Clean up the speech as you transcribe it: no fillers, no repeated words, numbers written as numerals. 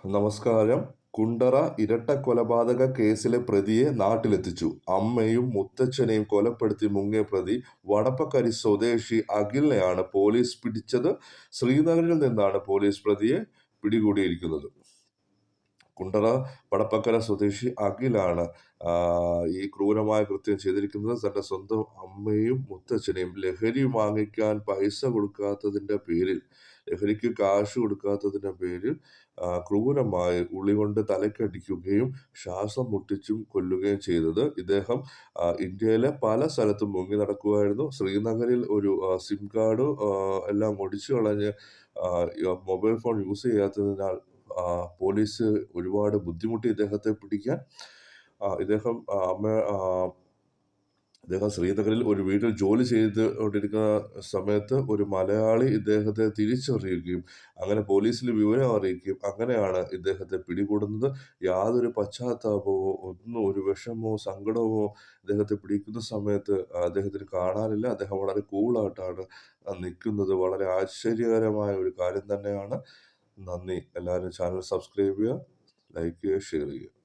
നമസ്കാരം. കുണ്ടറ ഇരട്ടക്കൊലപാതക കേസിലെ പ്രതിയെ നാട്ടിലെത്തിച്ചു. അമ്മയും മുത്തച്ഛനെയും കൊലപ്പെടുത്തി മുങ്ങിയ പ്രതി വടപ്പക്കരി സ്വദേശി അഖിലിനെയാണ് പോലീസ് പിടിച്ചത്. ശ്രീനഗറിൽ നിന്നാണ് പോലീസ് പ്രതിയെ പിടികൂടിയിരിക്കുന്നത്. കുണ്ടറ വടപ്പക്കര സ്വദേശി അഖിലാണ് ഈ ക്രൂരമായ കൃത്യം ചെയ്തിരിക്കുന്നത്. തന്റെ സ്വന്തം അമ്മയും മുത്തച്ഛനെയും ലഹരി വാങ്ങിക്കാൻ പൈസ കൊടുക്കാത്തതിന്റെ പേരിൽ, ലഹരിക്ക് കാശ് കൊടുക്കാത്തതിന്റെ പേരിൽ ക്രൂരമായി ഉളികൊണ്ട് തലക്കടിക്കുകയും ശ്വാസം മുട്ടിച്ചും കൊല്ലുകയും ചെയ്തത്. ഇദ്ദേഹം ഇന്ത്യയിലെ പല സ്ഥലത്തും മുങ്ങി നടക്കുകയായിരുന്നു. ശ്രീനഗറിൽ ഒരു സിം കാർഡ് എല്ലാം ഒടിച്ചു കളഞ്ഞ് മൊബൈൽ ഫോൺ യൂസ് ചെയ്യാത്തതിനാൽ പോലീസ് ഒരുപാട് ബുദ്ധിമുട്ടി ഇദ്ദേഹത്തെ പിടിക്കാൻ. ഇദ്ദേഹം ശ്രീനഗറിൽ ഒരു വീട്ടിൽ ജോലി ചെയ്തുകൊണ്ടിരിക്കുന്ന സമയത്ത് ഒരു മലയാളി ഇദ്ദേഹത്തെ തിരിച്ചറിയുകയും അങ്ങനെ പോലീസിൽ വിവരം അറിയിക്കുകയും അങ്ങനെയാണ് ഇദ്ദേഹത്തെ പിടികൂടുന്നത്. യാതൊരു പശ്ചാത്താപമോ ഒരു വിഷമോ സങ്കടമോ ഇദ്ദേഹത്തെ പിടിക്കുന്ന സമയത്ത് അദ്ദേഹത്തിന് കാണാനില്ല. അദ്ദേഹം വളരെ കൂളായിട്ടാണ് നിൽക്കുന്നത്. വളരെ ആശ്ചര്യകരമായ ഒരു കാര്യം തന്നെയാണ്. നന്ദി. എല്ലാവരും ചാനൽ സബ്സ്ക്രൈബ് ചെയ്യുക, ലൈക്ക് ചെയ്യുക, ഷെയർ ചെയ്യുക.